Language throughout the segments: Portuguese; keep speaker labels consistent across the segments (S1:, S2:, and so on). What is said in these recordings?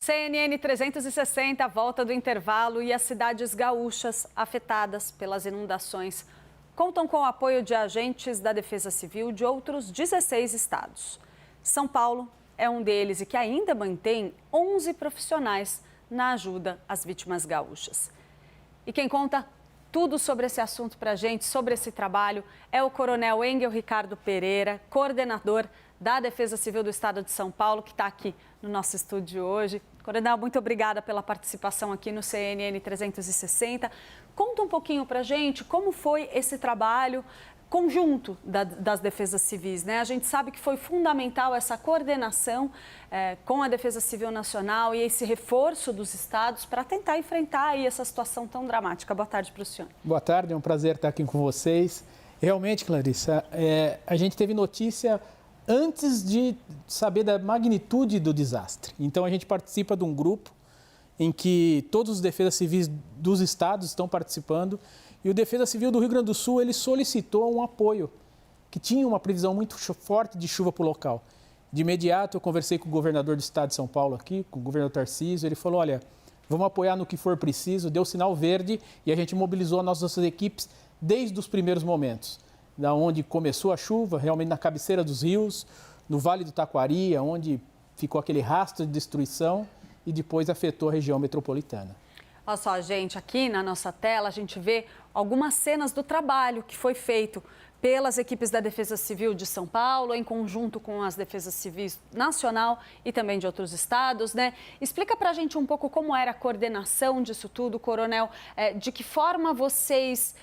S1: CNN 360, volta do intervalo e as cidades gaúchas afetadas pelas inundações contam com o apoio de agentes da Defesa Civil de outros 16 estados. São Paulo é um deles e que ainda mantém 11 profissionais na ajuda às vítimas gaúchas. E quem conta tudo sobre esse assunto para a gente, sobre esse trabalho, é o Coronel Engel Ricardo Pereira, coordenador da Defesa Civil do Estado de São Paulo, que está aqui no nosso estúdio hoje. Coronel, muito obrigada pela participação aqui no CNN 360. Conta um pouquinho para a gente como foi esse trabalho conjunto das defesas civis, né? A gente sabe que foi fundamental essa coordenação com a Defesa Civil Nacional e esse reforço dos estados para tentar enfrentar aí essa situação tão dramática. Boa tarde para o senhor.
S2: Boa tarde, é um prazer estar aqui com vocês. Realmente, Clarissa, a gente teve notícia antes de saber da magnitude do desastre. Então, a gente participa de um grupo em que todos os defesas civis dos estados estão participando e o Defesa Civil do Rio Grande do Sul, ele solicitou um apoio, que tinha uma previsão muito forte de chuva para o local. De imediato, eu conversei com o governador do estado de São Paulo aqui, com o governador Tarcísio, ele falou, olha, vamos apoiar no que for preciso, deu sinal verde e a gente mobilizou as nossas equipes desde os primeiros momentos. Da onde começou a chuva, realmente na cabeceira dos rios, no Vale do Taquari, onde ficou aquele rastro de destruição e depois afetou a região metropolitana.
S1: Olha só, gente, aqui na nossa tela a gente vê algumas cenas do trabalho que foi feito pelas equipes da Defesa Civil de São Paulo, em conjunto com as Defesas Civis Nacional e também de outros estados, né? Explica pra gente um pouco como era a coordenação disso tudo, Coronel, de que forma vocês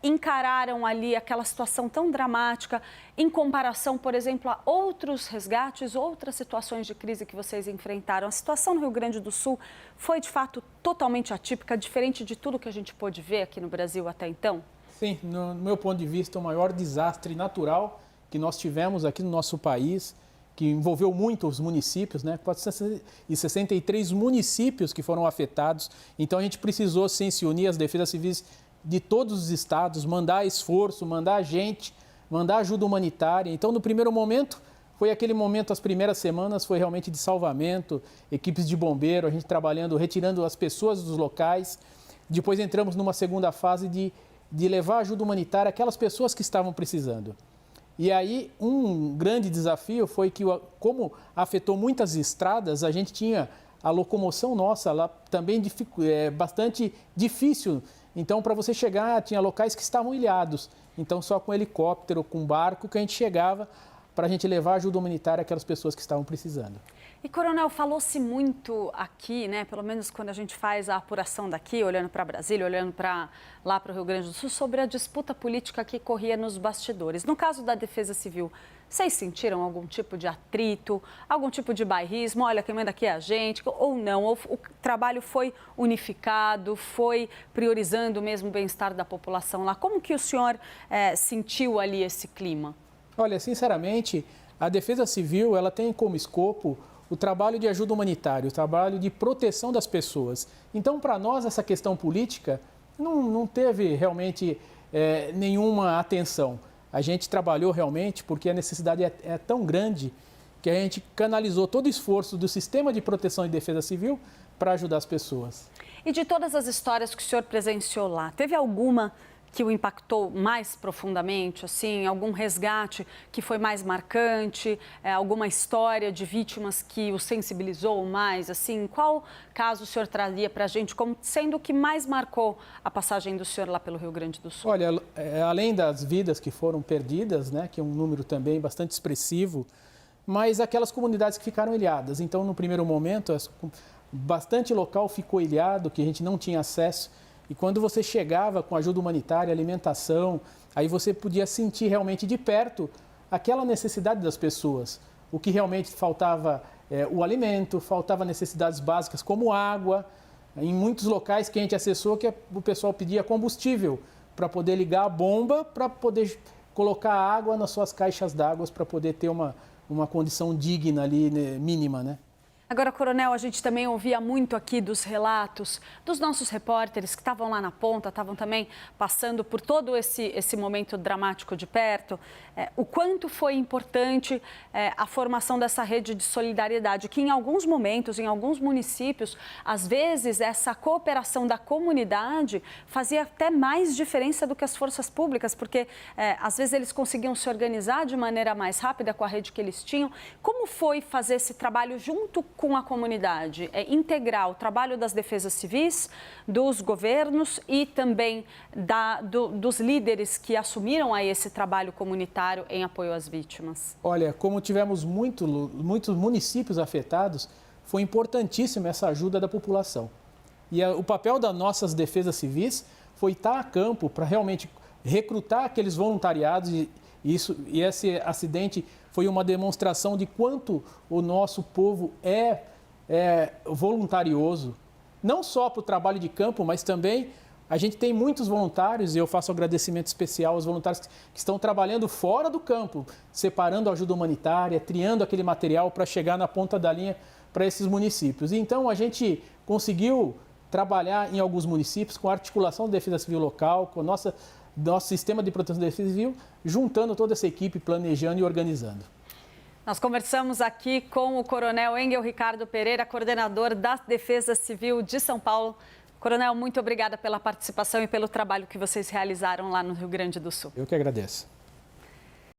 S1: encararam ali aquela situação tão dramática em comparação, por exemplo, a outros resgates, outras situações de crise que vocês enfrentaram. A situação no Rio Grande do Sul foi, de fato, totalmente atípica, diferente de tudo que a gente pôde ver aqui no Brasil até então?
S2: Sim, no meu ponto de vista, o maior desastre natural que nós tivemos aqui no nosso país, que envolveu muitos municípios, né? 463 municípios que foram afetados. Então, a gente precisou, sim, se unir às defesas civis de todos os estados, mandar esforço, mandar gente, mandar ajuda humanitária. Então, no primeiro momento, foi aquele momento, as primeiras semanas, foi realmente de salvamento, equipes de bombeiro, a gente trabalhando, retirando as pessoas dos locais. Depois entramos numa segunda fase de levar ajuda humanitária àquelas pessoas que estavam precisando. E aí, um grande desafio foi que, como afetou muitas estradas, a gente tinha a locomoção nossa lá também bastante difícil. Então, para você chegar, tinha locais que estavam ilhados. Então, só com helicóptero, com barco, que a gente chegava para a gente levar ajuda humanitária àquelas pessoas que estavam precisando.
S1: E, Coronel, falou-se muito aqui, né, pelo menos quando a gente faz a apuração daqui, olhando para Brasília, olhando lá para o Rio Grande do Sul, sobre a disputa política que corria nos bastidores. No caso da Defesa Civil, vocês sentiram algum tipo de atrito, algum tipo de bairrismo? Olha, quem manda aqui é a gente, ou não? Ou o trabalho foi unificado, foi priorizando mesmo o bem-estar da população lá? Como que o senhor sentiu ali esse clima?
S2: Olha, sinceramente, a Defesa Civil, ela tem como escopo o trabalho de ajuda humanitária, o trabalho de proteção das pessoas. Então, para nós, essa questão política não teve realmente nenhuma atenção. A gente trabalhou realmente porque a necessidade é tão grande que a gente canalizou todo o esforço do sistema de proteção e defesa civil para ajudar as pessoas.
S1: E de todas as histórias que o senhor presenciou lá, teve alguma que o impactou mais profundamente, assim, algum resgate que foi mais marcante, alguma história de vítimas que o sensibilizou mais, assim, qual caso o senhor traria para a gente como sendo o que mais marcou a passagem do senhor lá pelo Rio Grande do Sul?
S2: Olha, além das vidas que foram perdidas, né, que é um número também bastante expressivo, mas aquelas comunidades que ficaram ilhadas. Então, no primeiro momento, bastante local ficou ilhado, que a gente não tinha acesso. E quando você chegava com ajuda humanitária, alimentação, aí você podia sentir realmente de perto aquela necessidade das pessoas. O que realmente faltava o alimento, faltava necessidades básicas como água. Em muitos locais que a gente acessou, que o pessoal pedia combustível para poder ligar a bomba, para poder colocar água nas suas caixas d'água, para poder ter uma condição digna ali, né, mínima, né?
S1: Agora, Coronel, a gente também ouvia muito aqui dos relatos dos nossos repórteres que estavam lá na ponta, estavam também passando por todo esse momento dramático de perto, o quanto foi importante a formação dessa rede de solidariedade, que em alguns momentos, em alguns municípios, às vezes essa cooperação da comunidade fazia até mais diferença do que as forças públicas, porque às vezes eles conseguiam se organizar de maneira mais rápida com a rede que eles tinham. Como foi fazer esse trabalho junto com a comunidade, integrar o trabalho das defesas civis, dos governos e também dos líderes que assumiram aí esse trabalho comunitário em apoio às vítimas?
S2: Olha, como tivemos muitos municípios afetados, foi importantíssima essa ajuda da população. E o papel das nossas defesas civis foi estar a campo para realmente recrutar aqueles voluntariados e esse acidente foi uma demonstração de quanto o nosso povo é voluntarioso, não só para o trabalho de campo, mas também a gente tem muitos voluntários, e eu faço um agradecimento especial aos voluntários que estão trabalhando fora do campo, separando a ajuda humanitária, triando aquele material para chegar na ponta da linha para esses municípios. E então a gente conseguiu trabalhar em alguns municípios com a articulação da Defesa Civil local, com o nosso sistema de proteção da Defesa Civil, juntando toda essa equipe, planejando e organizando.
S1: Nós conversamos aqui com o Coronel Engel Ricardo Pereira, coordenador da Defesa Civil de São Paulo. Coronel, muito obrigada pela participação e pelo trabalho que vocês realizaram lá no Rio Grande do Sul.
S2: Eu que agradeço.